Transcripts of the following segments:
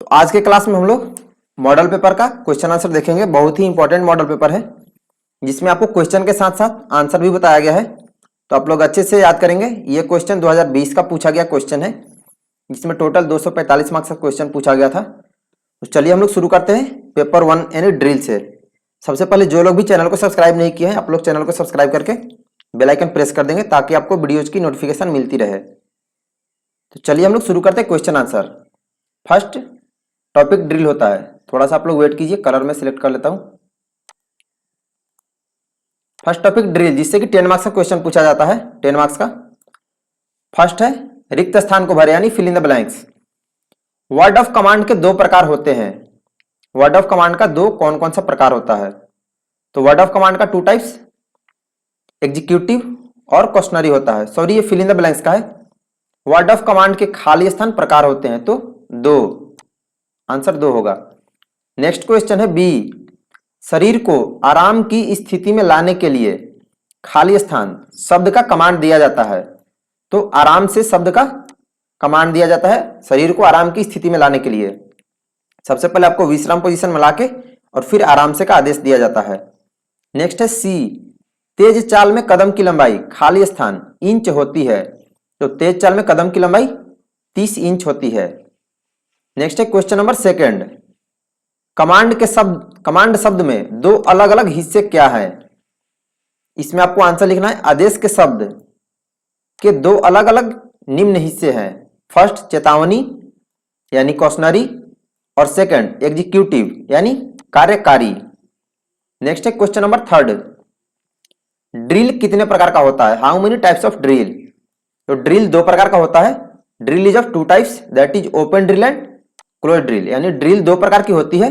तो आज के क्लास में हम लोग मॉडल पेपर का क्वेश्चन आंसर देखेंगे। बहुत ही इंपॉर्टेंट मॉडल पेपर है जिसमें आपको क्वेश्चन के साथ साथ आंसर भी बताया गया है, तो आप लोग अच्छे से याद करेंगे। ये क्वेश्चन 2020 का पूछा गया क्वेश्चन है जिसमें टोटल 245 मार्क्स का क्वेश्चन पूछा गया था। तो चलिए हम लोग शुरू करते हैं पेपर 1 यानी ड्रिल से। सबसे पहले जो लोग भी चैनल को सब्सक्राइब नहीं किए हैं, आप लोग चैनल को सब्सक्राइब करके बेल आइकन प्रेस कर देंगे ताकि आपको वीडियोज की नोटिफिकेशन मिलती रहे। तो चलिए हम लोग शुरू करते हैं question answer. First topic drill होता है। थोड़ा सा आप लोग वेट कीजिए, कलर में सिलेक्ट कर लेता हूं। फर्स्ट टॉपिक ड्रिल, जिससे कि 10 मार्क्स का क्वेश्चन पूछा जाता है। 10 मार्क्स का फर्स्ट है रिक्त स्थान को भरे यानी fill in the blanks. Word of command के दो प्रकार होते हैं। वर्ड ऑफ कमांड का दो कौन कौन सा प्रकार होता है? तो वर्ड ऑफ कमांड का 2 टाइप्स, एग्जीक्यूटिव और क्वेश्चनरी होता है। सॉरी, ये फिल इन द ब्लैंक्स का है। वर्ड ऑफ कमांड के खाली स्थान प्रकार होते हैं तो 2, आंसर 2 होगा। नेक्स्ट क्वेश्चन है बी, शरीर को आराम की स्थिति में लाने के लिए खाली स्थान शब्द का कमांड दिया जाता है। तो आराम से शब्द का कमांड दिया जाता है शरीर को आराम की स्थिति में लाने के लिए। सबसे पहले आपको विश्राम पोजीशन में लाके और फिर आराम से का आदेश दिया जाता है। नेक्स्ट है सी, तेज चाल में कदम की लंबाई खाली स्थान इंच होती है। तो तेज चाल में कदम की लंबाई 30 इंच होती है। नेक्स्ट है क्वेश्चन नंबर सेकंड, कमांड शब्द में दो अलग अलग हिस्से क्या है? इसमें आपको आंसर लिखना है। आदेश के शब्द के दो अलग अलग निम्न हिस्से हैं। फर्स्ट चेतावनी यानी क्वेश्चनरी, और सेकंड एग्जीक्यूटिव यानी कार्यकारी। नेक्स्ट है क्वेश्चन नंबर थर्ड, ड्रिल कितने प्रकार का होता है? How many types of drill? तो ड्रिल 2 प्रकार का होता है। Drill is of 2 types, that is open drill and close drill. यानी ड्रिल 2 प्रकार की होती है,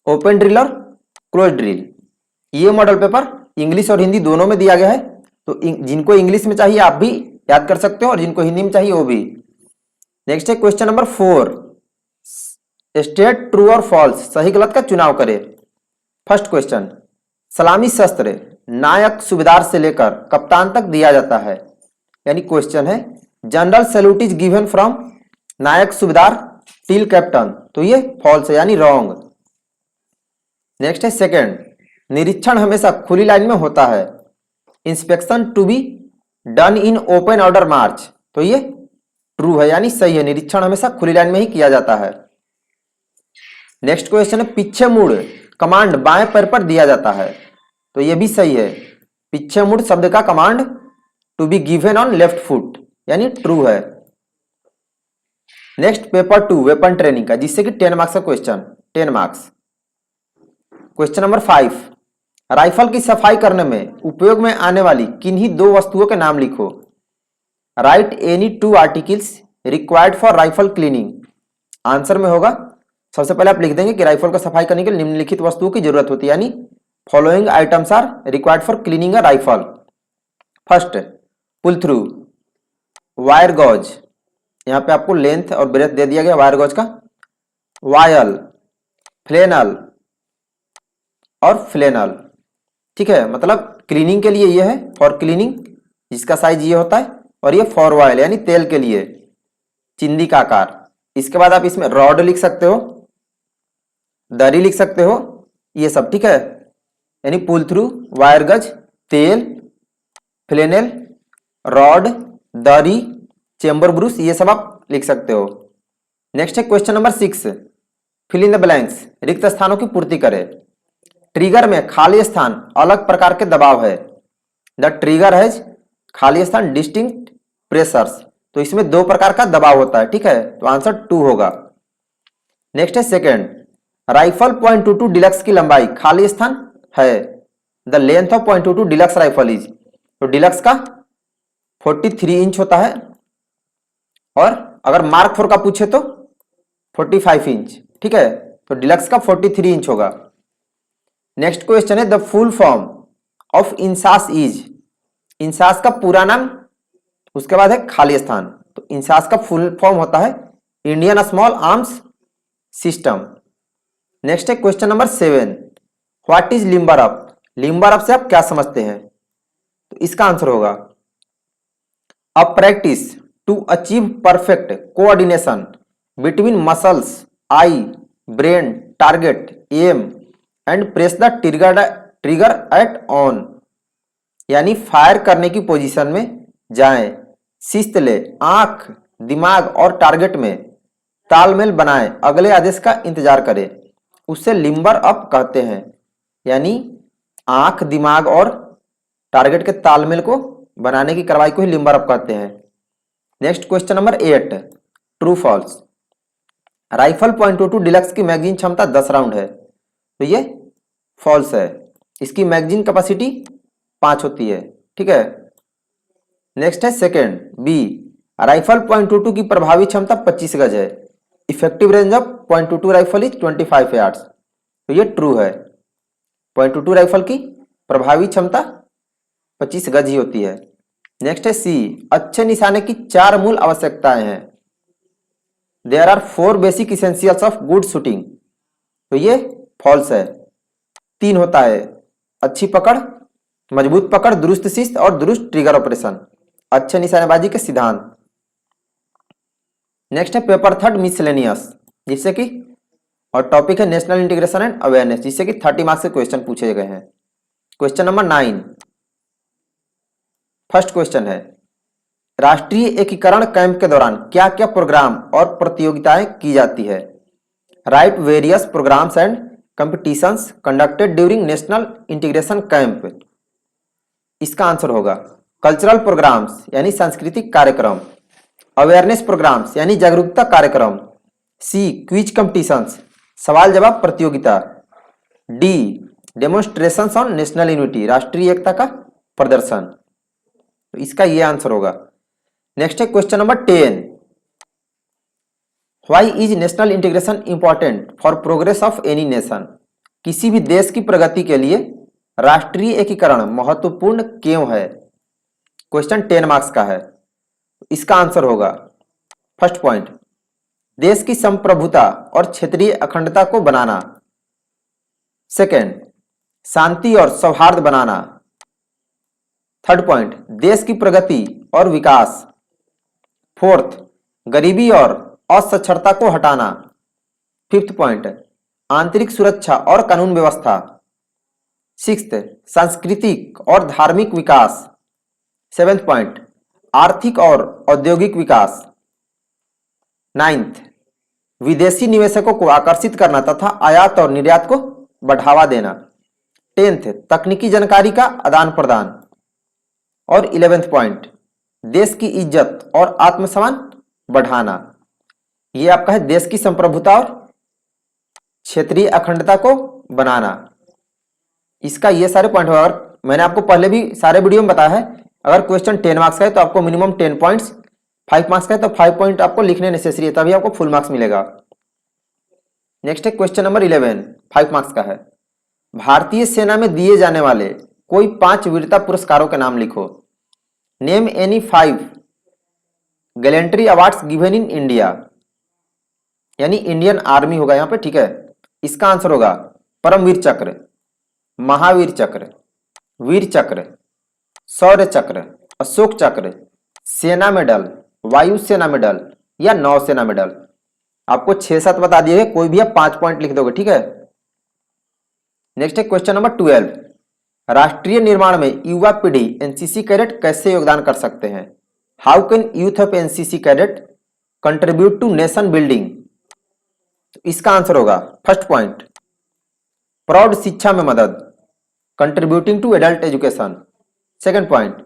ओपन ड्रिल और क्लोज ड्रिल। ये मॉडल पेपर इंग्लिश और हिंदी दोनों में दिया गया है, तो जिनको इंग्लिश में चाहिए आप भी याद कर सकते हो और जिनको हिंदी में चाहिए वो भी। नेक्स्ट है क्वेश्चन नंबर 4, स्टेट ट्रू और फॉल्स, सही गलत का चुनाव करें। फर्स्ट क्वेश्चन, सलामी शस्त्र नायक सूबेदार से लेकर कप्तान तक दिया जाता है। यानी क्वेश्चन है general salute is given from Naik Subedar till captain. तो ये फॉल्स है यानी रॉन्ग। नेक्स्ट है सेकंड, निरीक्षण हमेशा खुली लाइन में होता है। Inspection to be done in open order march. तो ये ट्रू है यानी सही है, निरीक्षण हमेशा खुली लाइन में ही किया जाता है। नेक्स्ट क्वेश्चन है पीछे मुड़ कमांड बाएं पैर पर दिया जाता है। तो ये भी सही है, पीछे मुड़ शब्द का command to be given on left foot यानी ट्रू है। नेक्स्ट पेपर 2 वेपन ट्रेनिंग का, जिससे कि 10 मार्क्स का question, 10 marks. Question number 5, rifle की सफाई करने में उपयोग में आने वाली किन्हीं 2 वस्तुओं के नाम लिखो। Right any 2 articles required for rifle cleaning. Answer में होगा, सबसे पहले आप लिख देंगे कि राइफल को सफाई करने के लिए निम्नलिखित वस्तुओं की जरूरत होती है, यानी following items are required for cleaning a rifle. First pull through, wire gauze, यहां पे आपको लेंथ और ब्रेथ दे दिया गया वायर गॉज का। वायल, फ्लेनल और फ्लेनल। ठीक है, मतलब क्लीनिंग के लिए ये है, फॉर क्लीनिंग जिसका साइज ये होता है, और ये फॉर वायल यानी तेल के लिए चिंदी का आकार। इसके बाद आप इसमें रॉड लिख सकते हो, दरी लिख सकते हो, ये सब। ठीक है, यानी पुल थ्रू, वायर गज, तेल, फ्लेनेल, रॉड, दरी, चेंबर ब्रूस, ये सब आप लिख सकते हो। नेक्स्ट है question number 6, fill in the blanks, रिक्त स्थानों की पूर्ति करें। ट्रिगर में खाली स्थान अलग प्रकार के दबाव है। द ट्रिगर हैज खाली स्थान डिस्टिंक्ट प्रेशर्स। तो इसमें 2 प्रकार का दबाव होता है। ठीक है, तो आंसर 2 होगा। नेक्स्ट है सेकंड, राइफल .22 डिलक्स की लंबाई खाली स्थान है। The length of .22 deluxe rifle is, तो डिलक्स का 43 इंच होता है, और अगर मार्क 4 का पूछे तो 45 इंच। ठीक है, तो डिलक्स का 43 इंच होगा। नेक्स्ट क्वेश्चन है the full form of INSAS is, INSAS का पूरा नाम, उसके बाद है खाली स्थान। तो इंसास का फुल फॉर्म होता है Indian small arms system. Next है question number 7, what is limber up? Limber up से आप क्या समझते हैं? तो इसका आंसर होगा a practice to achieve perfect coordination between muscles eye, brain, target, aim and press the trigger at on, यानी फायर करने की पोजीशन में जाएं। शिस्त ले, आंख, दिमाग और टारगेट में तालमेल बनाएं, अगले आदेश का इंतजार करें, उससे लिम्बर अप कहते हैं। यानी आंख, दिमाग और टारगेट के तालमेल को बनाने की कार्रवाई को ही लिम्बर अप कहते हैं। Next question number 8, true false. Rifle .22 deluxe की मैगजीन क्षमता 10 राउंड है, तो ये फॉल्स है। इसकी मैगजीन कैपेसिटी 5 होती है, ठीक है। नेक्स्ट है सेकेंड बी, राइफल .22 की प्रभावी क्षमता 25 गज है। Effective range of .22 rifle is 25 yards, तो ये ट्रू है। .22 राइफल की प्रभावी क्षमता 25 गज ही होती है। नेक्स्ट है सी, अच्छे निशाने की 4 मूल आवश्यकताएं हैं। There are 4 basic essentials of good shooting, तो ये फॉल्स है। 3 होता है, अच्छी पकड़, मजबूत पकड़, दुरुस्त शिस्त और दुरुस्त ट्रिगर ऑपरेशन, अच्छे निशानेबाजी के सिद्धांत। नेक्स्ट है पेपर थर्ड मिसलेनियस, जिससे कि और टॉपिक है नेशनल इंटीग्रेशन एंड अवेयरनेस, जिससे कि 30 मार्क्स के क्वेश्चन पूछे गए हैं। क्वेश्चन नंबर 9, फर्स्ट क्वेश्चन है, राष्ट्रीय एकीकरण कैंप के दौरान क्या क्या प्रोग्राम और प्रतियोगिताएं की जाती है? Right various programmes and competitions conducted during national integration camp. इसका आंसर होगा कल्चरल प्रोग्राम्स यानी सांस्कृतिक कार्यक्रम, अवेयरनेस प्रोग्राम्स यानी जागरूकता कार्यक्रम, सी क्विज कंपटीशंस सवाल जवाब प्रतियोगिता, D demonstrations on national unity राष्ट्रीय एकता का प्रदर्शन। तो इसका ये आंसर होगा। नेक्स्ट है question number 10, why is national integration important for progress of any nation? किसी भी देश की प्रगति के लिए राष्ट्रीय एकीकरण महत्वपूर्ण क्यों है? क्वेश्चन 10 मार्क्स का है। इसका आंसर होगा फर्स्ट पॉइंट, देश की संप्रभुता और क्षेत्रीय अखंडता को बनाना। सेकंड, शांति और सौहार्द बनाना। थर्ड पॉइंट, देश की प्रगति और विकास। फोर्थ, गरीबी और असाक्षरता को हटाना। फिफ्थ पॉइंट, आंतरिक सुरक्षा और कानून व्यवस्था। सिक्स्थ, सांस्कृतिक और धार्मिक विकास। सेवेंथ पॉइंट, आर्थिक और औद्योगिक विकास। नाइन्थ, विदेशी निवेशकों को आकर्षित करना तथा आयात और निर्यात को बढ़ावा देना। टेंथ, तकनीकी जानकारी का आदान प्रदान। और 11th पॉइंट, देश की इज्जत और आत्मसम्मान बढ़ाना। यह आपका है देश की संप्रभुता और क्षेत्रीय अखंडता को बनाना। इसका ये सारे पॉइंट होगा। मैंने आपको पहले भी सारे वीडियो में बताया है, अगर क्वेश्चन 10 मार्क्स का है तो आपको मिनिमम 10 पॉइंट्स, 5 मार्क्स का है तो 5 पॉइंट आपको लिखने नेसेसरी है, तभी आपको फुल मार्क्स मिलेगा। नेक्स्ट है क्वेश्चन नंबर 11, 5 मार्क्स का है, भारतीय सेना में दिए जाने वाले कोई 5 वीरता पुरस्कारों के नाम लिखो। Name any 5 gallantry awards given in India, यानी इंडियन आर्मी होगा यहाँ पे, ठीक है। इसका आंसर होगा परमवीर चक्र, महावीर चक्र, वीर चक्र, शौर्य चक्र, अशोक चक्र, सेना मेडल, वायुसेना मेडल या नौसेना मेडल। आपको 6-7 बता दिए, कोई भी आप 5 पॉइंट लिख दोगे, ठीक है। नेक्स्ट है क्वेश्चन नंबर 12, राष्ट्रीय निर्माण में युवा पीढ़ी एनसीसी कैडेट कैसे योगदान कर सकते हैं? How can youth of NCC cadet contribute to nation building? इसका आंसर होगा फर्स्ट पॉइंट, प्रौढ़ शिक्षा में मदद, contributing to adult education. Second point,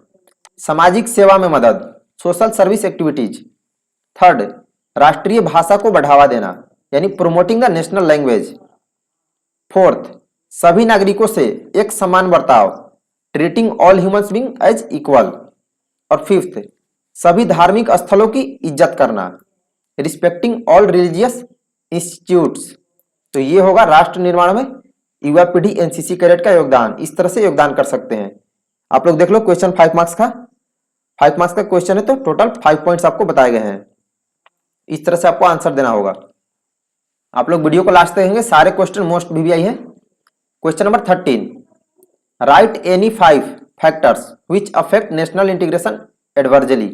सामाजिक सेवा में मदद, सोशल सर्विस एक्टिविटीज। थर्ड, राष्ट्रीय भाषा को बढ़ावा देना, यानी promoting the national language. Fourth, सभी नागरिकों से एक समान बर्ताव, treating all humans being as equal. और फिफ्थ, सभी धार्मिक स्थलों की इज्जत करना, रिस्पेक्टिंग ऑल रिलीजियस इंस्टीट्यूट्स। तो ये होगा राष्ट्र निर्माण में युवा पीढ़ी एनसीसी कैडेट का योगदान। इस तरह से योगदान कर सकते हैं। आप लोग देख लो क्वेश्चन 5 मार्क्स का, 5 मार्क्स का क्वेश्चन है, तो टोटल 5 पॉइंट्स आपको बताए गए हैं। इस तरह से आपको आंसर देना होगा। आप लोग वीडियो को लास्ट तक देखेंगे, सारे क्वेश्चन मोस्ट वीवीआई है। Question number 13, write any 5 factors which affect national integration adversely.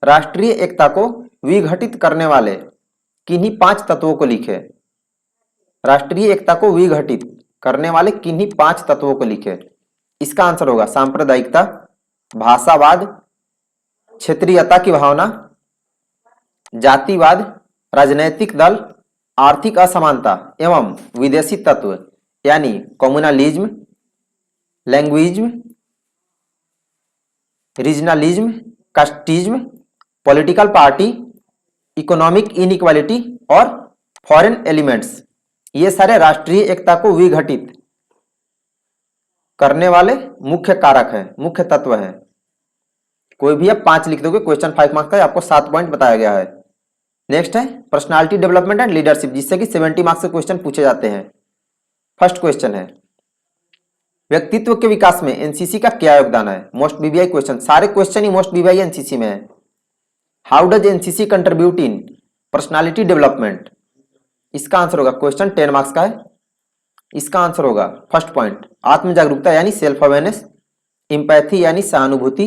राष्ट्रीय एकता को विघटित करने वाले किन्हीं 5 तत्वों को लिखे। राष्ट्रीय एकता को विघटित करने वाले किन्हीं 5 तत्वों को लिखे। इसका आंसर होगा सांप्रदायिकता, भाषावाद, क्षेत्रीयता की भावना, जातिवाद, राजनैतिक दल, आर्थिक असमानता एवं विदेशी तत्व यानी communalism, languageism, regionalism, casteism, political party, economic inequality और फॉरेन एलिमेंट्स। ये सारे राष्ट्रीय एकता को विघटित करने वाले मुख्य कारक हैं, मुख्य तत्व हैं। कोई भी आप 5 लिख दोगे, क्वेश्चन 5 मार्क्स का है, आपको 7 पॉइंट बताया गया है। नेक्स्ट है पर्सनालिटी डेवलपमेंट एंड लीडरशिप, जिससे कि 70 मार्क्स के क्वेश्चन पूछे जाते हैं। फर्स्ट क्वेश्चन है व्यक्तित्व के विकास में एनसीसी का क्या योगदान है। मोस्ट बीबीआई क्वेश्चन, सारे क्वेश्चन ही मोस्ट बीबीआई एनसीसी में है। How does NCC contribute in personality development. इसका आंसर होगा क्वेश्चन 10 मार्क्स का है। इसका आंसर होगा फर्स्ट पॉइंट आत्म जागरूकता यानी सेल्फ अवेयरनेस, इंपैथी यानी सहानुभूति,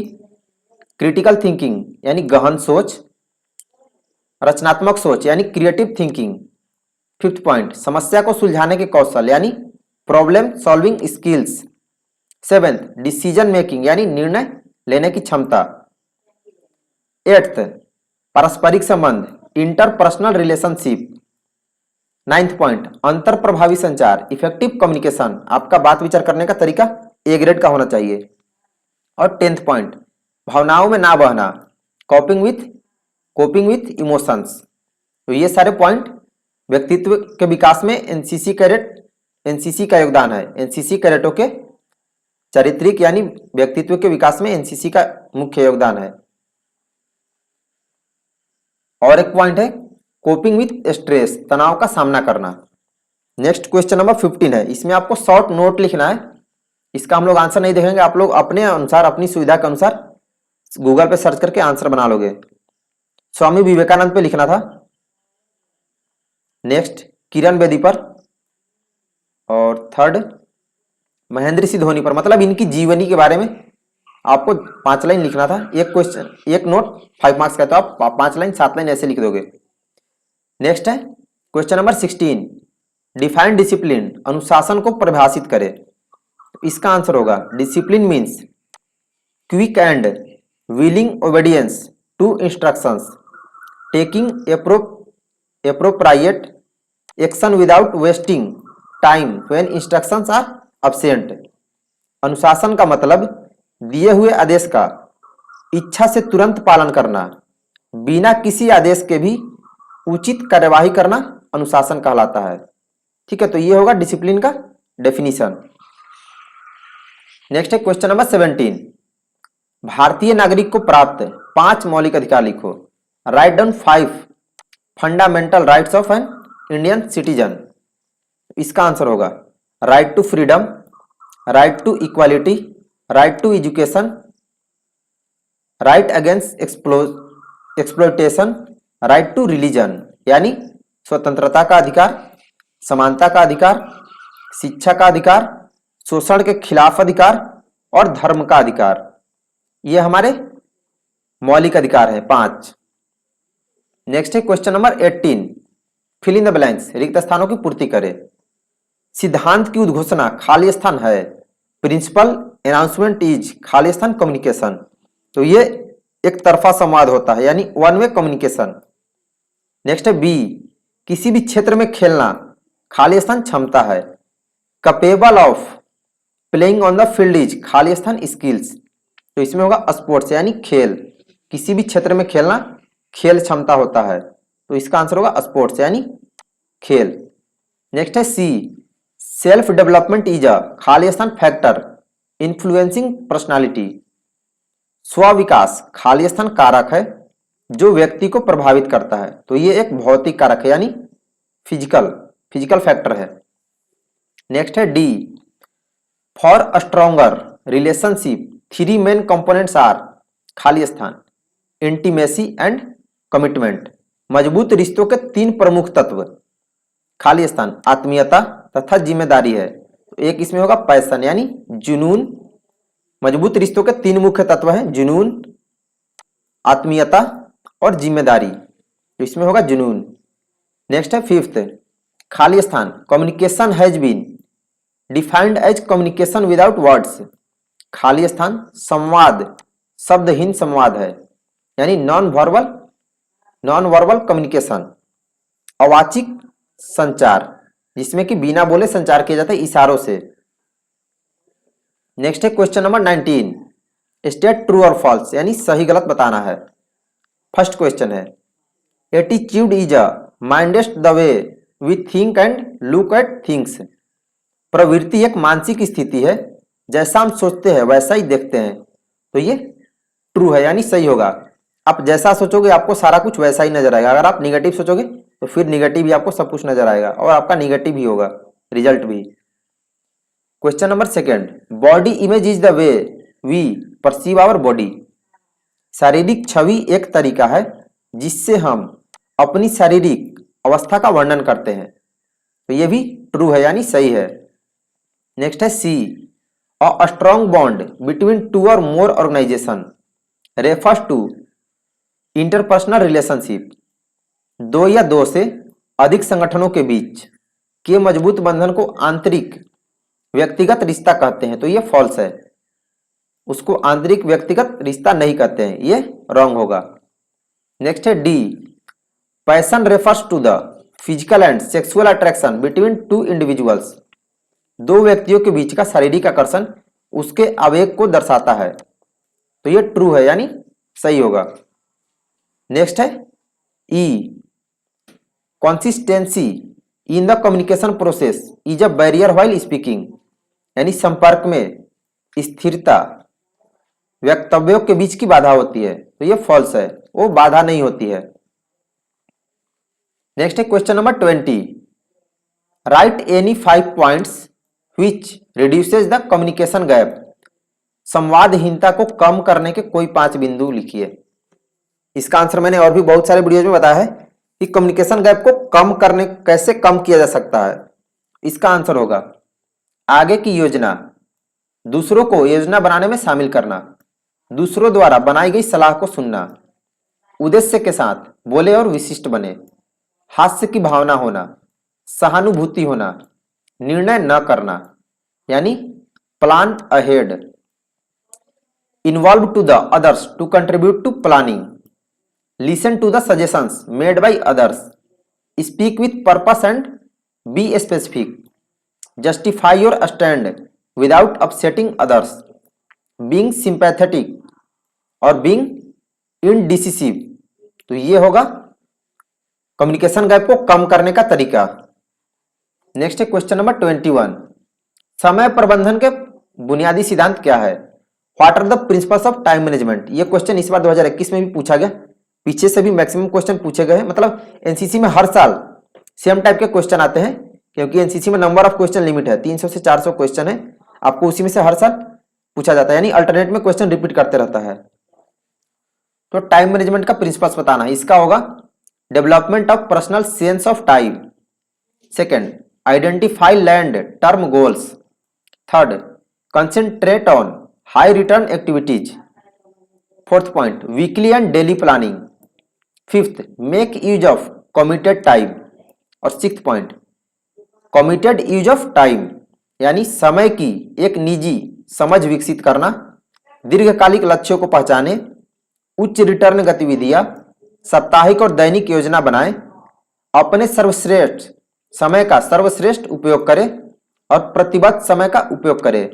क्रिटिकल थिंकिंग यानी गहन सोच, रचनात्मक सोच यानी क्रिएटिव थिंकिंग। फिफ्थ पॉइंट समस्या को सुलझाने के कौशल यानी problem solving skills. Seventh decision making यानी निर्णय लेने की क्षमता। एट्थ पारस्परिक संबंध इंटरपर्सनल रिलेशनशिप। नाइन्थ पॉइंट अंतर प्रभावी संचार इफेक्टिव कम्युनिकेशन, आपका बात विचार करने का तरीका ए ग्रेड का होना चाहिए। और 10th पॉइंट भावनाओं में ना बहना, कोपिंग विथ इमोशंस। तो ये सारे पॉइंट व्यक्तित्व के विकास में एनसीसी का योगदान है। एनसीसी कैडेटों के चारित्रिक यानी व्यक्तित्व के विकास में एनसीसी का मुख्य योगदान है। और एक पॉइंट है कोपिंग विथ स्ट्रेस, तनाव का सामना करना। नेक्स्ट क्वेश्चन नंबर 15 है, इसमें आपको शॉर्ट नोट लिखना है। इसका हम लोग आंसर नहीं देखेंगे, आप लोग अपने अनुसार अपनी सुविधा के अनुसार गूगल पे सर्च करके आंसर बना लोगे। स्वामी विवेकानंद पे लिखना था। नेक्स्ट किरण बेदी पर, और थर्ड महेंद्र सिंह धोनी पर, मतलब इनकी जीवनी के बारे में आपको 5 लाइन लिखना था। एक क्वेश्चन एक नोट 5 मार्क्स का, तो आप 5 लाइन 7 लाइन ऐसे लिख दोगे। नेक्स्ट है क्वेश्चन नंबर 16 डिफाइन डिसिप्लिन, अनुशासन को परिभाषित करे। इसका आंसर होगा discipline means quick and willing obedience to instructions, taking appropriate action without wasting time when instructions are absent। अनुशासन का मतलब दिए हुए आदेश का इच्छा से तुरंत पालन करना, बिना किसी आदेश के भी उचित कार्यवाही करना अनुशासन कहलाता है। ठीक है, तो ये होगा डिसिप्लिन का डेफिनेशन। नेक्स्ट है क्वेश्चन नंबर 17 भारतीय नागरिक को प्राप्त 5 मौलिक अधिकार लिखो। Right down 5 fundamental rights of an Indian citizen. इसका आंसर होगा right to freedom, right to equality, right to education, right against exploitation, right to religion यानी स्वतंत्रता का अधिकार, समानता का अधिकार, शिक्षा का अधिकार, शोषण के खिलाफ अधिकार और धर्म का अधिकार। ये हमारे मौलिक अधिकार है 5। नेक्स्ट है question number 18 fill in the blanks, रिक्त स्थानों की पूर्ति करें। सिद्धांत की उद्घोषणा खाली स्थान है, प्रिंसिपल अनाउंसमेंट इज खाली स्थान कम्युनिकेशन। तो ये एक तरफा संवाद होता है यानी वन वे कम्युनिकेशन। नेक्स्ट है बी किसी भी क्षेत्र में खेलना खाली स्थान क्षमता है, capable of playing on the field is खाली स्थान स्किल्स। तो इसमें होगा स्पोर्ट्स यानी खेल, किसी भी क्षेत्र में खेलना खेल क्षमता होता है, तो इसका आंसर होगा स्पोर्ट्स यानी खेल। नेक्स्ट है सी सेल्फ डेवलपमेंट इज अ खाली स्थान फैक्टर इन्फ्लुएंसिंग पर्सनालिटी। स्व विकास खाली स्थान कारक है जो व्यक्ति को प्रभावित करता है, तो ये एक भौतिक कारक है यानी फिजिकल फैक्टर है। नेक्स्ट है D for a stronger relationship 3 main components are खाली स्थान इंटीमेसी एंड कमिटमेंट। मजबूत रिश्तों के 3 प्रमुख तत्व खाली स्थान आत्मीयता तथा जिम्मेदारी है। तो एक इसमें होगा पैशन यानी जुनून। मजबूत रिश्तों के 3 मुख्य तत्व हैं जुनून, आत्मीयता और जिम्मेदारी, तो इसमें होगा जुनून। नेक्स्ट है फिफ्थ, खाली स्थान, communication has been defined as communication without words. खाली स्थान संवाद शब्दहीन संवाद है, यानी नॉन वर्बल कम्युनिकेशन, अवाचिक संचार जिसमें कि बिना बोले संचार किया जाता है इशारों से। नेक्स्ट है क्वेश्चन नंबर 19, स्टेट ट्रू और फॉल्स, यानी सही गलत बताना है। फर्स्ट क्वेश्चन है, attitude is a mindset the way we think and look at things. प्रवृत्ति एक मानसिक स्थिति है, जैसा हम सोचते हैं वैसा ही देखते हैं। तो ये ट्रू है, यानी सही होगा। आप जैसा सोचोगे आपको सारा कुछ वैसा ही नजर आएगा। अगर आप निगेटिव सोचोगे तो फिर निगेटिव ही आपको सब कुछ नजर आएगा और आपका निगेटिव ही होगा रिजल्ट भी। Question number second, body image is the way we perceive our body. शारीरिक छवि एक तरीका है जिससे हम अपनी शारीरिक अवस्था का वर्णन करते हैं। तो ये भी ट्रू है, यानी सही है। नेक्स्ट है C, a strong bond between two or more organisation refers to interpersonal relationship. दो या दो से अधिक संगठनों के बीच के मजबूत बंधन को आंतरिक व्यक्तिगत रिश्ता कहते हैं। तो ये फॉल्स है, उसको आंतरिक व्यक्तिगत रिश्ता नहीं कहते हैं, ये रॉन्ग होगा। नेक्स्ट है D, passion refers to the physical and sexual attraction between two individuals. दो व्यक्तियों के बीच का शारीरिक आकर्षण उसके आवेग को दर्शाता है। तो ये ट्रू है, यानी सही होगा। नेक्स्ट है E, consistency in the communication process is a barrier while speaking, यानी संपर्क में स्थिरता वक्तव्यों के बीच की बाधा होती है। तो ये फॉल्स है, वो बाधा नहीं होती है। नेक्स्ट है question number 20, write any 5 points which reduces the communication gap. संवादहीनता को कम करने के कोई 5 बिंदु लिखिए। इसका आंसर मैंने और भी बहुत सारे वीडियोज में बताया है कि कम्युनिकेशन गैप को कम करने कैसे कम किया जा सकता है। इसका आंसर होगा आगे की योजना, दूसरों को योजना बनाने में शामिल करना, दूसरों द्वारा बनाई गई सलाह को सुनना, उद्देश्य के साथ बोले और विशिष्ट बने, हास्य की भावना होना, सहानुभूति होना, निर्णय न करना यानी plan ahead, involve to the others to contribute to planning, listen to the suggestions made by others, speak with purpose and be specific, justify your stand without upsetting others, being sympathetic और being indecisive. तो ये होगा communication gap को कम करने का तरीका। Next है क्वेश्चन नंबर 21, समय प्रबंधन के बुनियादी सिद्धांत क्या है। What are the principles of time management. ये क्वेश्चन इस बार 2021 में भी पूछा गया, पीछे से भी मैक्सिमम क्वेश्चन पूछे गए हैं। मतलब एनसीसी में हर साल सेम टाइप के क्वेश्चन आते हैं, क्योंकि एनसीसी में नंबर ऑफ क्वेश्चन लिमिट है, 300 से 400 क्वेश्चन है, आपको उसी में से हर साल पूछा जाता है, यानी अल्टरनेट में क्वेश्चन रिपीट करते रहता है। तो टाइम मैनेजमेंट का प्रिंसिपल्स बताना है। इसका होगा development of personal sense of time, second identify long term goals, third concentrate on high return activities, fourth point weekly and daily planning, fifth make use of committed time, और sixth point committed use of time यानी समय की एक निजी समझ विकसित करना, दीर्घकालिक लक्ष्यों को पहचाने, उच्च रिटर्न गतिविधियां, साप्ताहिक और दैनिक योजना बनाएं, अपने सर्वश्रेष्ठ समय का सर्वश्रेष्ठ उपयोग करें और प्रतिबद्ध समय का उपयोग करें।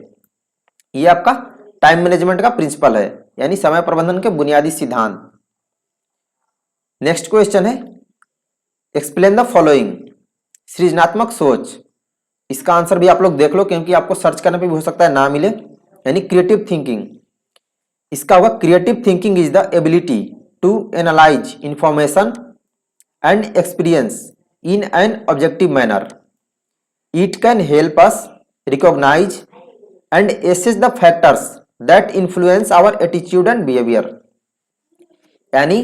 यह आपका टाइम मैनेजमेंट का प्रिंसिपल है, यानी समय प्रबंधन के बुनियादी सिद्धांत। नेक्स्ट क्वेश्चन है एक्सप्लेन द फॉलोइंग, सृजनात्मक सोच। इसका आंसर भी आप लोग देख लो, क्योंकि आपको सर्च करने पे भी हो सकता है ना मिले, यानी क्रिएटिव थिंकिंग। इसका होगा creative thinking is the ability to analyse information and experience in an objective manner. It can help us recognize and assess the factors that influence our attitude and behavior. यानी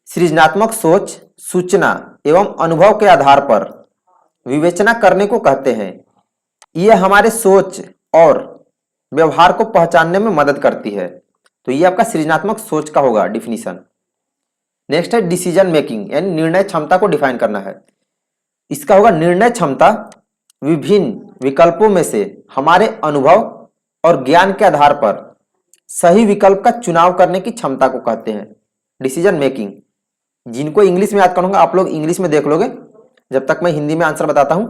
सृजनात्मक सोच सूचना एवं अनुभव के आधार पर विवेचना करने को कहते हैं। यह हमारे सोच और व्यवहार को पहचानने में मदद करती है। तो यह आपका सृजनात्मक सोच का होगा डिफिनीशन। नेक्स्ट है डिसीजन मेकिंग, यानी निर्णय क्षमता को डिफाइन करना है। इसका होगा निर्णय क्षमता विभिन्न विकल्पों में से हमारे अनुभव और ज्ञान के आधार पर सही विकल्प का चुनाव करने की क्षमता को कहते हैं डिसीजन मेकिंग। जिनको इंग्लिश में याद करूंगा आप लोग इंग्लिश में देख लोगे जब तक मैं हिंदी में आंसर बताता हूं,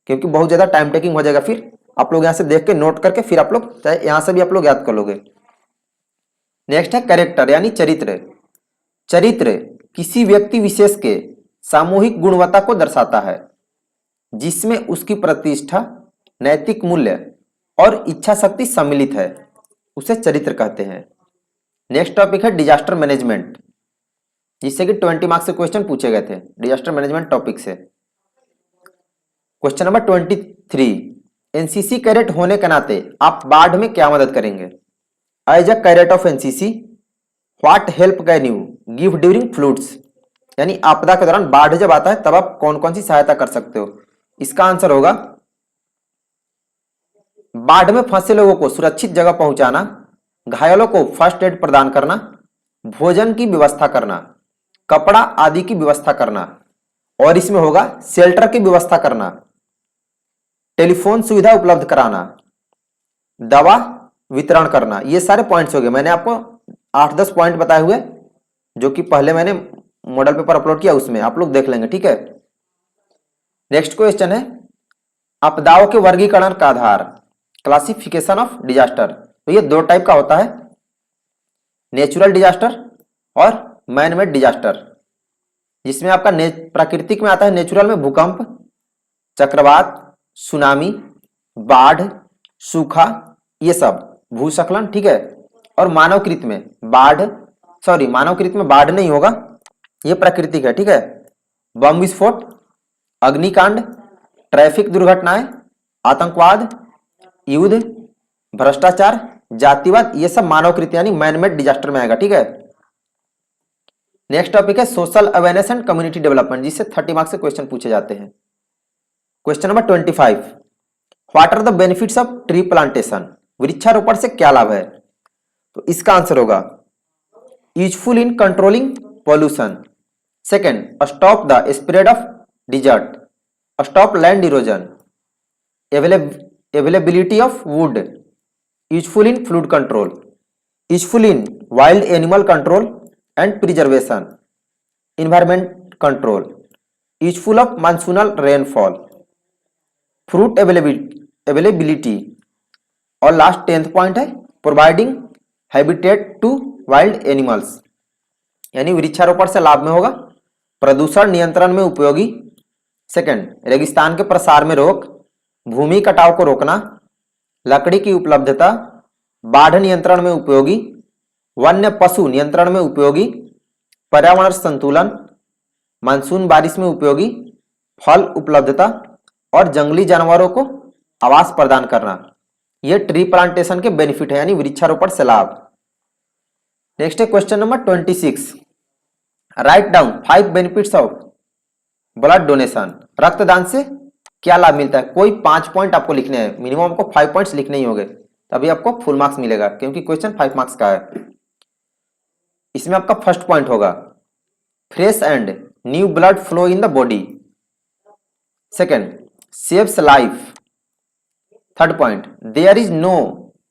क्योंकि बहुत ज्यादा टाइम टेकिंग हो जाएगा। फिर आप लोग यहां से देख के नोट करके फिर आप लोग चाहे यहां से भी आप लोग याद कर लोगे। नेक्स्ट है कैरेक्टर यानी चरित्र। चरित्र किसी व्यक्ति विशेष के सामूहिक गुणवत्ता को दर्शाता है जिसमें उसकी प्रतिष्ठा, नैतिक मूल्य और इच्छा शक्ति सम्मिलित है, उसे चरित्र कहते हैं। नेक्स्ट टॉपिक है डिजास्टर मैनेजमेंट, जिससे कि 20 मार्क्स से क्वेश्चन पूछे गए थे डिजास्टर मैनेजमेंट टॉपिक से। क्वेश्चन नंबर 23, एनसीसी कैडेट होने के नाते आप बाढ़ में क्या मदद करेंगे? As a cadet of NCC what help can you give during floods, यानी आपदा के दौरान बाढ़ जब आता है तब आप कौन कौन सी सहायता कर सकते हो? इसका आंसर होगा बाढ़ में फंसे लोगों को सुरक्षित जगह पहुंचाना, घायलों को फर्स्ट एड प्रदान करना, भोजन की व्यवस्था करना, कपड़ा आदि की व्यवस्था करना, और इसमें होगा शेल्टर की व्यवस्था करना, टेलीफोन सुविधा उपलब्ध कराना, दवा वितरण करना। ये सारे पॉइंट्स हो गए। मैंने आपको 8-10 पॉइंट बताए हुए जो कि पहले मैंने मॉडल पेपर अपलोड किया, उसमें आप लोग देख लेंगे, ठीक है। नेक्स्ट क्वेश्चन है आपदाओं के वर्गीकरण का आधार, क्लासिफिकेशन ऑफ डिजास्टर। तो ये 2 टाइप का होता है, नेचुरल डिजास्टर और मैन मेड डिजास्टर। जिसमें आपका प्राकृतिक में आता है नेचुरल में भूकंप, चक्रवात, सुनामी, बाढ़, सूखा, ये सब भूस्खलन, ठीक है। और मानवकृत में मानवकृत में बाढ़ नहीं होगा, ये प्राकृतिक है, ठीक है। बम विस्फोट, अग्निकांड, ट्रैफिक दुर्घटनाएं, आतंकवाद, युद्ध, भ्रष्टाचार, जातिवाद, ये सब मानवकृत यानी मैनमेड डिजास्टर में आएगा, ठीक है। नेक्स्ट टॉपिक है social awareness and community development, जिससे 30 मार्क्स से क्वेश्चन पूछे जाते हैं। Question number 25, what are the benefits of tree plantation, वृक्षारोपण से क्या लाभ है? तो इसका आंसर होगा useful in controlling pollution, second stop the spread of desert, stop land erosion, availability of wood, useful in flood control, useful in wild animal control and preservation, environment control, useful of monsoonal rainfall, fruit availability, और last 10th point है providing habitat to wild animals, यानी वृक्षारोपण से लाभ में होगा प्रदूषण नियंत्रण में उपयोगी, सेकंड रेगिस्तान के प्रसार में रोक, भूमि कटाव को रोकना, लकड़ी की उपलब्धता, बाढ़ नियंत्रण में उपयोगी, वन्य पशु नियंत्रण में उपयोगी, पर्यावरण संतुलन, मानसून बारिश में उपयोगी, फल उपलब्धता और जंगली जानवरों को आवास प्रदान करना। यह ट्री प्लांटेशन के बेनिफिट है, यानी वृक्षारोपण से लाभ। नेक्स्ट है question number 26, right down 5 benefits of blood donation, रक्तदान से क्या लाभ मिलता है? कोई 5 पॉइंट आपको लिखने हैं, मिनिमम आपको 5 पॉइंट्स लिखने ही होंगे, तभी आपको फुल मार्क्स मिलेगा, क्योंकि क्वेश्चन 5 मार्क्स का है। इसमें आपका फर्स्ट पॉइंट होगा fresh and new blood flow in the body, second saves life, third point there is no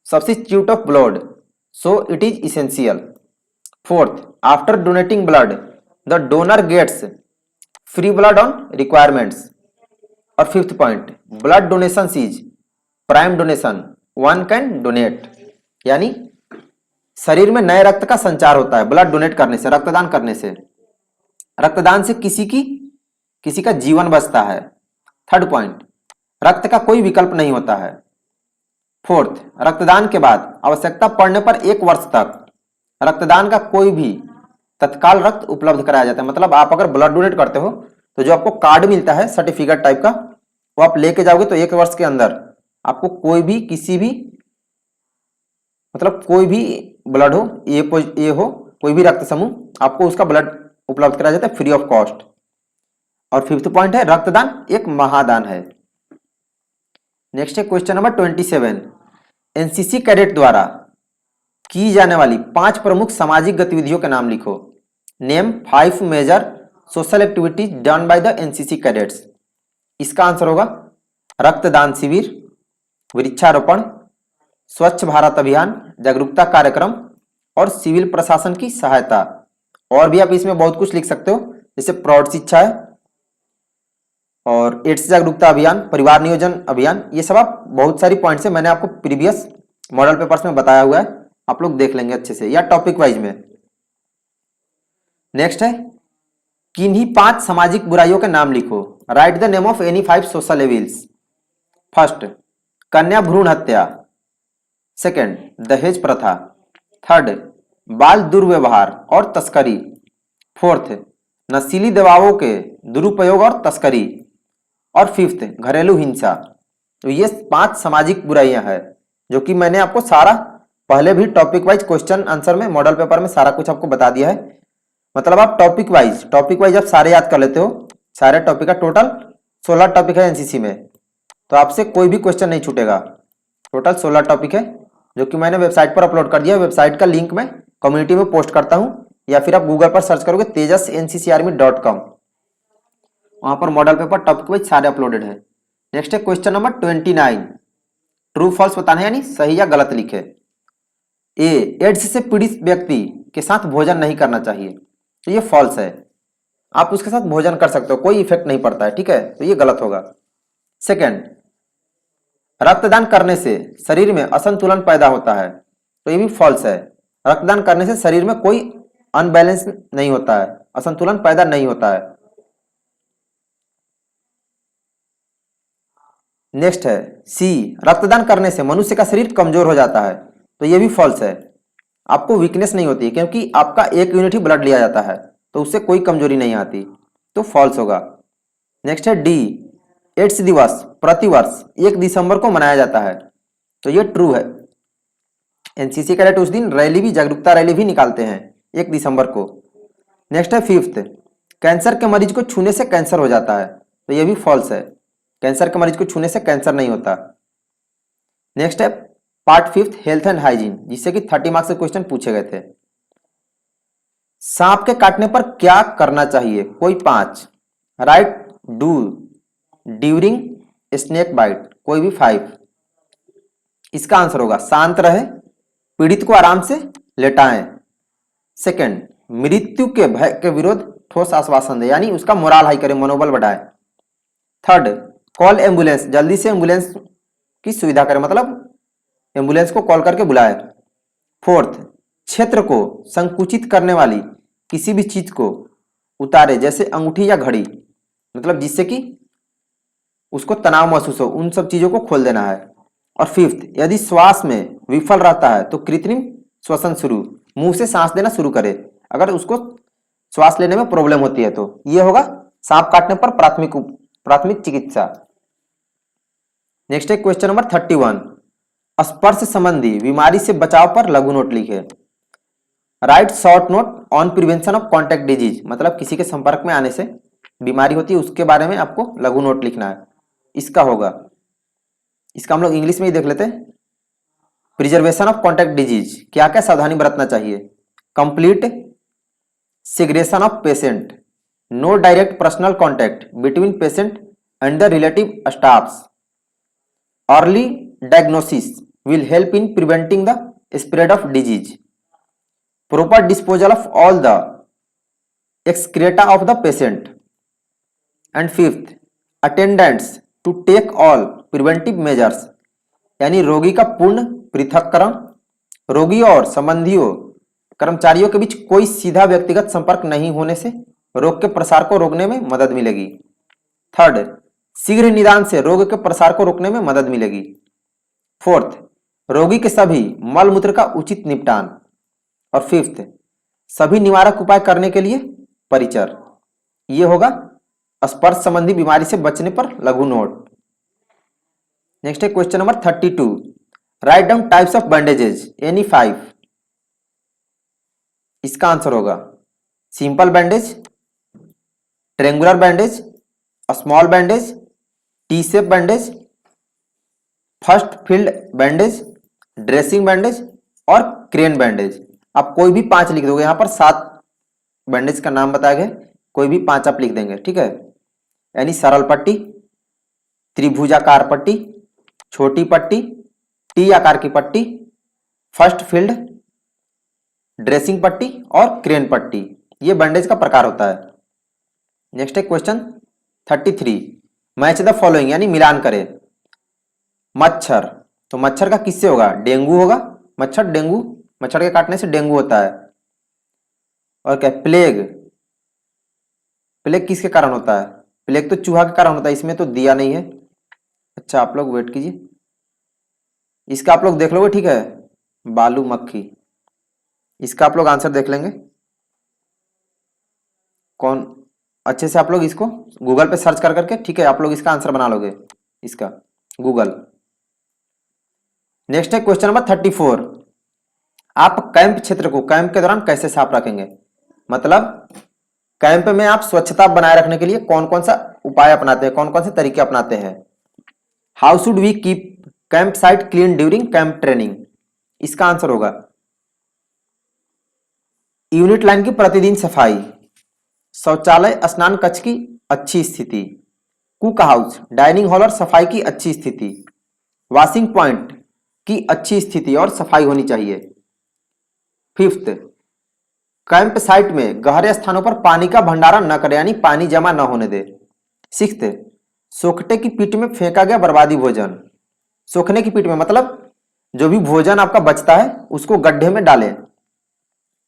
substitute of blood so it is essential, fourth after donating blood the donor gets free blood on requirements, और fifth point blood donation is prime donation one can donate, यानी शरीर में नए रक्त का संचार होता है ब्लड डोनेट करने से, रक्तदान करने से। रक्तदान से किसी का जीवन बचता है। थर्ड पॉइंट रक्त का कोई विकल्प नहीं होता है। फोर्थ रक्तदान के बाद आवश्यकता पड़ने पर 1 वर्ष तक रक्तदान का कोई भी तत्काल रक्त उपलब्ध कराया जाता है। मतलब आप अगर ब्लड डोनेट करते हो तो जो आपको कार्ड मिलता है सर्टिफिकेट टाइप का, वो आप लेके जाओगे तो 1 वर्ष के अंदर आपको कोई भी किसी भी मतलब कोई भी ब्लड हो, ए हो, कोई भी रक्त समूह, आपको उसका ब्लड उपलब्ध कराया जाता है फ्री ऑफ कॉस्ट। और फिफ्थ पॉइंट है रक्तदान एक महादान है। नेक्स्ट है क्वेश्चन नंबर 27, एनसीसी कैडेट द्वारा की जाने वाली 5 प्रमुख सामाजिक गतिविधियों के नाम लिखो। Name 5 major social activities done by the NCC cadets. इसका आंसर होगा रक्तदान शिविर, वृक्षारोपण, स्वच्छ भारत अभियान, जागरूकता कार्यक्रम और सिविल प्रशासन की सहायता। और भी आप इसमें बहुत कुछ लिख सकते हो, जैसे प्रौढ़ शिक्षा है और एड्स जागरूकता अभियान, परिवार नियोजन अभियान। ये सब आप बहुत सारी पॉइंट्स है, मैंने आपको प्रीवियस मॉडल पेपर्स में बताया हुआ है, आप लोग देख लेंगे अच्छे से या टॉपिक वाइज में। नेक्स्ट है किन्हीं 5 सामाजिक बुराइयों के नाम लिखो। Right the name of any 5 social evils. First, कन्या भ्रूण हत्या। सेकंड, दहेज प्रथा। थर्ड, बाल दुर्व्यवहार और तस्करी। फोर्थ, नशीली दवाओं के दुरुपयोग और तस्करी। और फिफ्थ, घरेलू हिंसा। तो ये 5 सामाजिक बुराइयां हैं जो कि मैंने आपको सारा पहले भी टॉपिक वाइज क्वेश्चन आंसर में मॉडल पेपर में सारा कुछ आपको बता दिया है। मतलब आप टॉपिक वाइज आप सारे याद कर लेते हो। सारे टॉपिक का टोटल 16 टॉपिक है एनसीसी में, तो आपसे कोई भी क्वेश्चन नहीं छूटेगा। टोटल 16 टॉपिक है जो कि मैंने वेबसाइट पर अपलोड कर दिया। वेबसाइट का लिंक मैं कम्युनिटी में पोस्ट करता हूं, या फिर आप गूगल पर सर्च करोगे tejasenccarmy.com, वहां पर मॉडल पेपर टॉपिक वाइज सारे अपलोडेड है। नेक्स्ट है क्वेश्चन नंबर 29, ट्रू फॉल्स बताना है, यानी सही या गलत लिखे। ए, एड्स से पीड़ित व्यक्ति के साथ भोजन नहीं करना चाहिए, तो ये फॉल्स है। आप उसके साथ भोजन कर सकते हो, कोई इफेक्ट नहीं पड़ता है, ठीक है, तो ये गलत होगा। सेकेंड, रक्तदान करने से शरीर में असंतुलन पैदा होता है, तो ये भी फॉल्स है। रक्तदान करने से शरीर में कोई अनबैलेंस नहीं होता है, असंतुलन पैदा नहीं होता है। नेक्स्ट है सी, रक्तदान करने से मनुष्य का शरीर कमजोर हो जाता है, तो ये भी फॉल्स है। आपको वीकनेस नहीं होती है, क्योंकि आपका 1 यूनिट ही ब्लड लिया जाता है, तो उससे कोई कमजोरी नहीं आती, तो फॉल्स होगा। नेक्स्ट है डी, एड्स दिवस प्रतिवर्ष 1 दिसंबर को मनाया जाता है, तो ये ट्रू है। एनसीसी कैडेट उस दिन रैली भी, जागरूकता रैली भी निकालते हैं 1 दिसंबर को। नेक्स्ट है फिफ्थ, कैंसर के मरीज को छूने से कैंसर हो जाता है, तो ये भी फॉल्स है। कैंसर के मरीज को छूने से कैंसर नहीं होता। नेक्स्ट है पार्ट 5, हेल्थ एंड हाइजीन, जिससे कि 30 मार्क्स के क्वेश्चन पूछे गए थे। सांप के काटने पर क्या करना चाहिए, कोई 5। Right, do during snake bite, कोई भी 5। इसका आंसर होगा शांत रहे, पीड़ित को आराम से लेटाएं। सेकंड, मृत्यु के भय के विरुद्ध ठोस आश्वासन दे, यानी उसका मोराल हाई करे, मनोबल बढ़ाए। थर्ड, कॉल एम्बुलेंस, जल्दी से एम्बुलेंस की सुविधा करें, मतलब एम्बुलेंस को कॉल करके बुलाए। फोर्थ, क्षेत्र को संकुचित करने वाली किसी भी चीज को उतारे, जैसे अंगूठी या घड़ी, मतलब जिससे कि उसको तनाव महसूस हो, उन सब चीजों को खोल देना है। और फिफ्थ, यदि श्वास में विफल रहता है तो कृत्रिम श्वसन शुरू, मुंह से सांस देना शुरू करे, अगर उसको श्वास लेने में प्रॉब्लम होती है तो। ये होगा सांप काटने पर प्राथमिक चिकित्सा। नेक्स्ट है क्वेश्चन नंबर 31, स्पर्श संबंधी बीमारी से बचाव पर लघु नोट लिखे। Right short note on prevention of contact disease, मतलब किसी के संपर्क में आने से बीमारी होती है उसके बारे में आपको लघु नोट लिखना है। इसका होगा, इसका हम लोग इंग्लिश में ही देख लेते हैं। प्रिजर्वेशन ऑफ कॉन्टैक्ट डिजीज, क्या क्या सावधानी बरतना चाहिए। Complete segregation of patient, no direct personal contact between patient and the relative staffs. Early diagnosis will help in preventing the spread of disease. Proper disposal of all the excreta of the patient. And fifth, attendants to take all preventive measures, यानी रोगी का पूर्ण पृथक्करण, रोगी और संबंधियों कर्मचारियों के बीच कोई सीधा व्यक्तिगत संपर्क नहीं होने से रोग के प्रसार को रोकने में मदद मिलेगी। थर्ड, शीघ्र निदान से रोग के प्रसार को रोकने में मदद मिलेगी। फोर्थ, रोगी के सभी मल मूत्र का उचित निपटान। और फिफ्थ, सभी निवारक उपाय करने के लिए परिचर। ये होगा स्पर्श संबंधी बीमारी से बचने पर लघु नोट। नेक्स्ट है question number 32, write down types of bandages, any 5। इसका आंसर होगा simple bandage, triangular bandage, small bandage, T shape bandage, first field bandage, dressing bandage और क्रेन बैंडेज। आप कोई भी 5 लिख दोगे, यहां पर 7 बैंडेज का नाम बताया गया, कोई भी 5 आप लिख देंगे, ठीक है। यानी सरल पट्टी, त्रिभुजाकार पट्टी, छोटी पट्टी, टी आकार की पट्टी, फर्स्ट फील्ड, ड्रेसिंग पट्टी और क्रेन पट्टी। ये बैंडेज का प्रकार होता है। नेक्स्ट है क्वेश्चन 33, मैच द फॉलोइंग यानी मिलान करें। मच्छर, तो मच्छर का किससे होगा? डेंगू होगा। मच्छर डेंगू, मच्छर के काटने से डेंगू होता है। और क्या? प्लेग, प्लेग किसके कारण होता है? प्लेग तो चूहा के कारण होता है, इसमें तो दिया नहीं है। अच्छा आप लोग वेट कीजिए, इसका आप लोग देख लोगे, ठीक है। बालू मक्खी, इसका आप लोग आंसर देख लेंगे कौन, अच्छे से आप लोग इसको गूगल पे सर्च कर करके, ठीक है, आप लोग इसका आंसर बना लोगे इसका गूगल। नेक्स्ट है क्वेश्चन नंबर 34, आप कैंप क्षेत्र को कैंप के दौरान कैसे साफ रखेंगे? मतलब कैंप में आप स्वच्छता बनाए रखने के लिए कौन कौन सा उपाय अपनाते हैं, कौन कौन से तरीके अपनाते हैं? How should we keep camp site clean during camp training? इसका आंसर होगा यूनिट लाइन की प्रतिदिन सफाई, शौचालय स्नान कक्ष की अच्छी स्थिति, कुक हाउस डाइनिंग हॉल और सफाई की अच्छी स्थिति, वॉशिंग पॉइंट की अच्छी स्थिति और सफाई होनी चाहिए। फिफ्थ, कैंप साइट में गहरे स्थानों पर पानी का भंडारण न करें यानी पानी जमा न होने दे। सिक्स्थ, सोखटे की पीठ में फेंका गया बर्बादी भोजन, सोखने की पीठ में मतलब जो भी भोजन आपका बचता है उसको गड्ढे में डालें।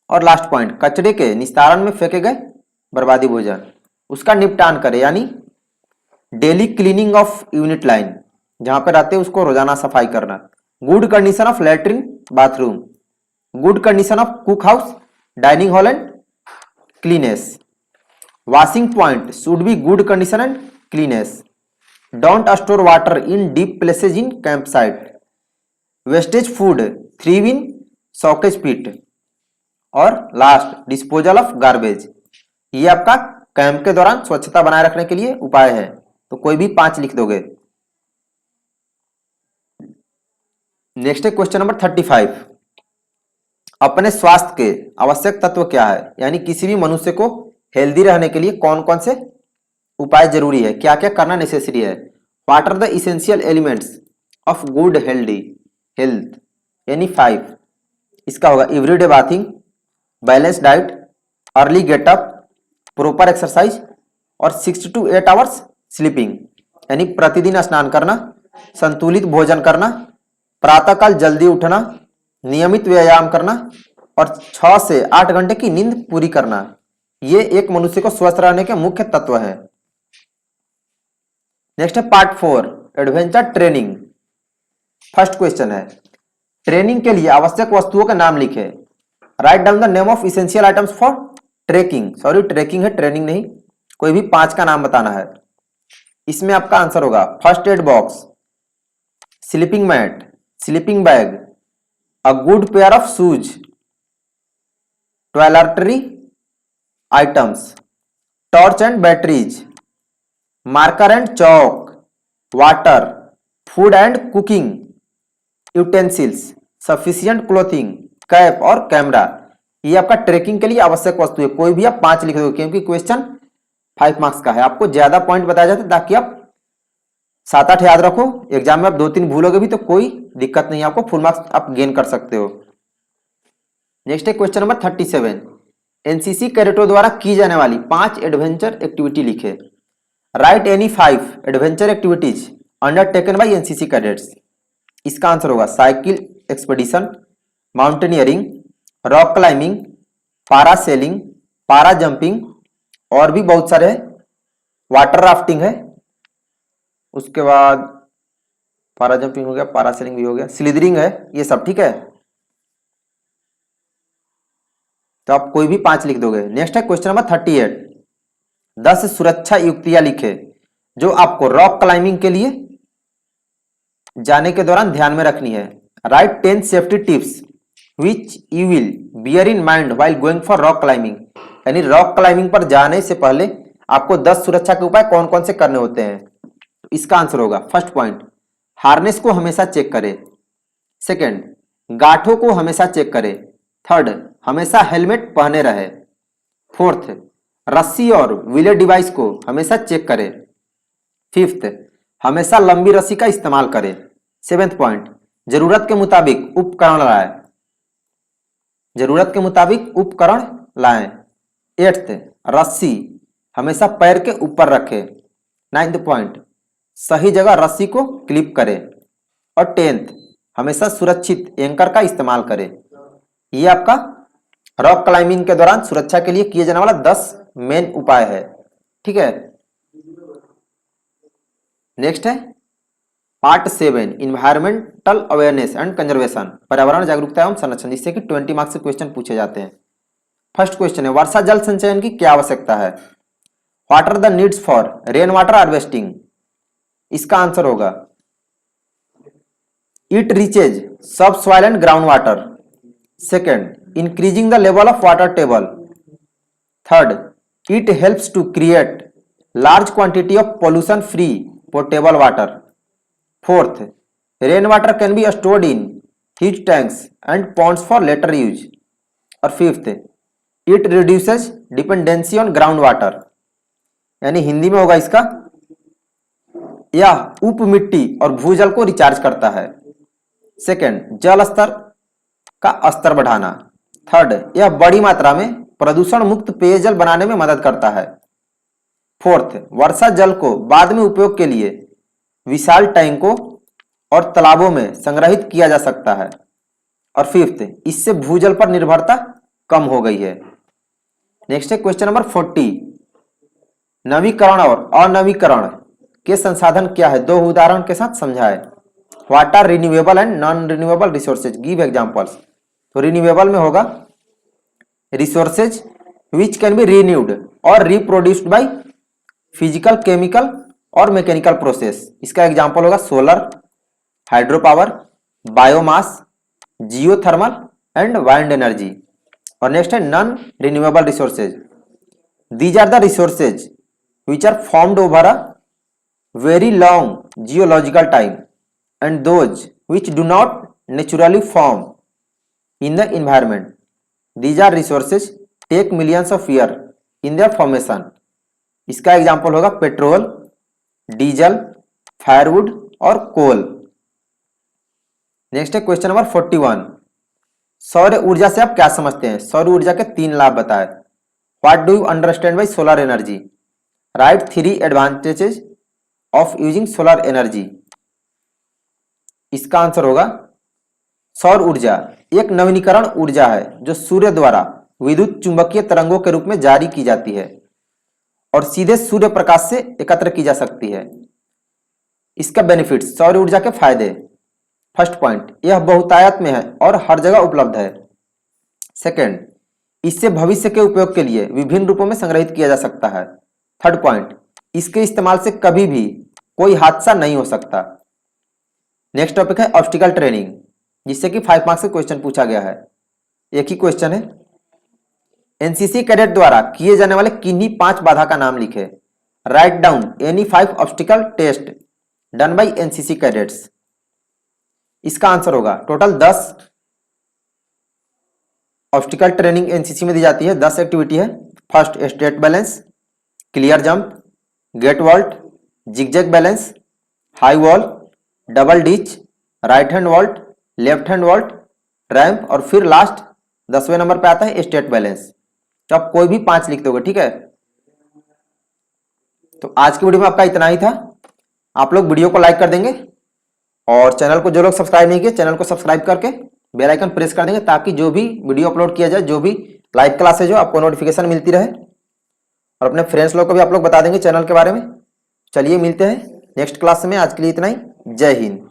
और लास्ट पॉइंट, कचरे के निस्तारण में फेंके गए बर्बादी भोजन उसका निपटान करें यानी daily cleaning of unit line, जहां पे रहते हैं उसको रोजाना सफाई करना। Good condition of latrine bathroom, good condition of cook house dining hall and cleanness, washing point should be good condition and cleanness, don't store water in deep places in camp site, wastage food throw in soakage pit, और last disposal of garbage. ये आपका camp के दौरान स्वच्छता बनाए रखने के लिए उपाय है, तो कोई भी 5 लिख दोगे। नेक्स्ट है क्वेश्चन नंबर 35, अपने स्वास्थ्य के आवश्यक तत्व क्या है, यानी किसी भी मनुष्य को हेल्दी रहने के लिए कौन कौन से उपाय जरूरी है, क्या क्या करना नेसेसरी है। What are the essential elements of good healthy health, यानी 5। इसका होगा everyday bathing, balance diet, early get up, proper exercise और 6 to 8 आवर्स स्लीपिंग, यानी प्रतिदिन स्नान करना, संतुलित भोजन करना, प्रातःकाल जल्दी उठना, नियमित व्यायाम करना और 6 से 8 घंटे की नींद पूरी करना। ये एक मनुष्य को स्वस्थ रहने के मुख्य तत्व है। नेक्स्ट है part 4, adventure training. First question है, ट्रेनिंग के लिए आवश्यक वस्तुओं के नाम लिखे। Write down the name of essential items for trekking, sorry trekking है ट्रेनिंग नहीं, कोई भी 5 का नाम बताना है। इसमें आपका आंसर होगा first aid box, sleeping mat, sleeping bag, a good pair of shoes, toiletry items, torch and batteries, marker and chalk, water, food and cooking utensils, sufficient clothing, cap और कैमरा। ये आपका ट्रेकिंग के लिए आवश्यक वस्तु है, कोई भी आप 5 लिख दोगे क्योंकि क्वेश्चन 5 मार्क्स का है। आपको ज्यादा पॉइंट बताया जाता है ताकि आप 7-8 याद रखो, एग्जाम में आप 2-3 भूलोगे भी तो कोई दिक्कत नहीं, आपको फुल मार्क्स आप गेन कर सकते हो। नेक्स्ट है क्वेश्चन नंबर 37, एनसीसी कैडेटों द्वारा की जाने वाली 5 एडवेंचर एक्टिविटी लिखे। Write any 5 adventure activities undertaken by NCC cadets. इसका आंसर होगा cycle expedition, mountaineering, rock climbing, parasailing, para jumping और भी बहुत सारे, वाटर राफ्टिंग है, उसके बाद पारा जंपिंग हो गया, पारासेलिंग भी हो गया, स्लिदरिंग है, ये सब ठीक है। तो आप कोई भी 5 लिख दोगे। नेक्स्ट है क्वेश्चन नंबर 38, 10 सुरक्षा युक्तियां लिखे जो आपको रॉक क्लाइंबिंग के लिए जाने के दौरान ध्यान में रखनी है। Right 10 safety tips which you will beer in mind while going for rock climbing, यानी रॉक क्लाइंबिंग पर जाने से पहले आपको 10 सुरक्षा के उपाय कौन कौन से करने होते हैं। इसका आंसर होगा फर्स्ट पॉइंट, हार्नेस को हमेशा चेक करें। सेकंड, गांठों को हमेशा चेक करें। थर्ड, हमेशा हेलमेट पहने रहे। फोर्थ, रस्सी और व्हीलर डिवाइस को हमेशा चेक करें। फिफ्थ, हमेशा लंबी रस्सी का इस्तेमाल करें। 7th पॉइंट, जरूरत के मुताबिक उपकरण लाएं। जरूरत के मुताबिक उपकरण लाएं। 8th, रस्सी हमेशा पैर के ऊपर रखें। 9th पॉइंट, सही जगह रस्सी को क्लिप करें। और 10th, हमेशा सुरक्षित एंकर का इस्तेमाल करें। ये आपका रॉक क्लाइंबिंग के दौरान सुरक्षा के लिए किए जाने वाला 10 मेन उपाय है। ठीक है, नेक्स्ट है part 7, environmental awareness and conservation, पर्यावरण जागरूकता एवं संरक्षण, जिससे कि 20 मार्क्स के क्वेश्चन पूछे जाते हैं। फर्स्ट क्वेश्चन है, वर्षा जल संचयन की क्या आवश्यकता है? What are the needs for rain water harvesting? इसका आंसर होगा it reaches subsoil and ground water. Second, increasing the level of water table. Third, it helps to create large quantity of pollution free potable water. Fourth, rainwater can be stored in huge tanks and ponds for later use. और fifth, it reduces dependency on groundwater. यानी हिंदी में होगा इसका, यह उप मिट्टी और भूजल को रिचार्ज करता है। सेकेंड, जल स्तर का स्तर बढ़ाना। थर्ड, यह बड़ी मात्रा में प्रदूषण मुक्त पेयजल बनाने में मदद करता है। फोर्थ, वर्षा जल को बाद में उपयोग के लिए विशाल टैंकों और तालाबों में संग्रहित किया जा सकता है। और फिफ्थ, इससे भूजल पर निर्भरता कम हो गई है। नेक्स्ट है क्वेश्चन नंबर 40, नवीकरण और अनवीकरण के संसाधन क्या है? 2 उदाहरण के साथ समझाएं। What are renewable and non renewable resources? Give examples. तो रिन्यूएबल में होगा resources which can be renewed और रिप्रोड्यूस्ड बाय फिजिकल, केमिकल और मैकेनिकल प्रोसेस। इसका एग्जांपल होगा solar, hydro power, biomass, geothermal and wind energy. और नेक्स्ट है non renewable resources. These are the resources which are formed over a very long geological time and those which do not naturally form in the environment. These are resources take millions of years in their formation. इसका example होगा petrol, diesel, firewood और कोल। Next है question number 41, सौर ऊर्जा से आप क्या समझते हैं? सौर ऊर्जा के 3 लाभ बताएं। What do you understand by solar energy? Right 3 advantages of using solar energy. इसका आंसर होगा सौर ऊर्जा एक नवीनीकरण ऊर्जा है जो सूर्य द्वारा विद्युत चुंबकीय तरंगों के रूप में जारी की जाती है और सीधे सूर्य प्रकाश से एकत्र की जा सकती है। इसका बेनिफिट, सौर ऊर्जा के फायदे। फर्स्ट पॉइंट, यह बहुतायत में है और हर जगह उपलब्ध है। सेकंड, इससे भविष्य के उपयोग के लिए विभिन्न रूपों में संग्रहित किया जा सकता है। थर्ड पॉइंट, इसके इस्तेमाल से कभी भी कोई हादसा नहीं हो सकता। नेक्स्ट टॉपिक है ऑब्स्टिकल ट्रेनिंग, जिससे कि 5 मार्क्स से क्वेश्चन पूछा गया है। एक ही क्वेश्चन है, एनसीसी कैडेट द्वारा किए जाने वाले किन्हीं 5 बाधा का नाम लिखे। Write down any 5 obstacle test done by NCC cadets. इसका आंसर होगा टोटल 10 ऑब्स्टिकल ट्रेनिंग एनसीसी में दी जाती है। 10 एक्टिविटी है। First, straight balance, clear jump, gate vault, zigzag balance, high wall, double ditch, right hand vault, left hand vault, ramp और फिर last 10वें नंबर पे आता है स्टेट बैलेंस। तो आप कोई भी 5 लिख दोगे, ठीक है। तो आज की वीडियो में आपका इतना ही था। आप लोग वीडियो को लाइक कर देंगे और चैनल को, जो लोग सब्सक्राइब नहीं किए, चैनल को सब्सक्राइब करके बेल आइकन प्रेस कर देंगे ताकि जो भी वीडियो अपलोड किया जाए, जो भी लाइव क्लासेज हो, आपको नोटिफिकेशन मिलती रहे। और अपने फ्रेंड्स लोग को भी आप लोग बता देंगे चैनल के बारे में। चलिए मिलते हैं नेक्स्ट क्लास में। आज के लिए इतना ही। जय हिंद।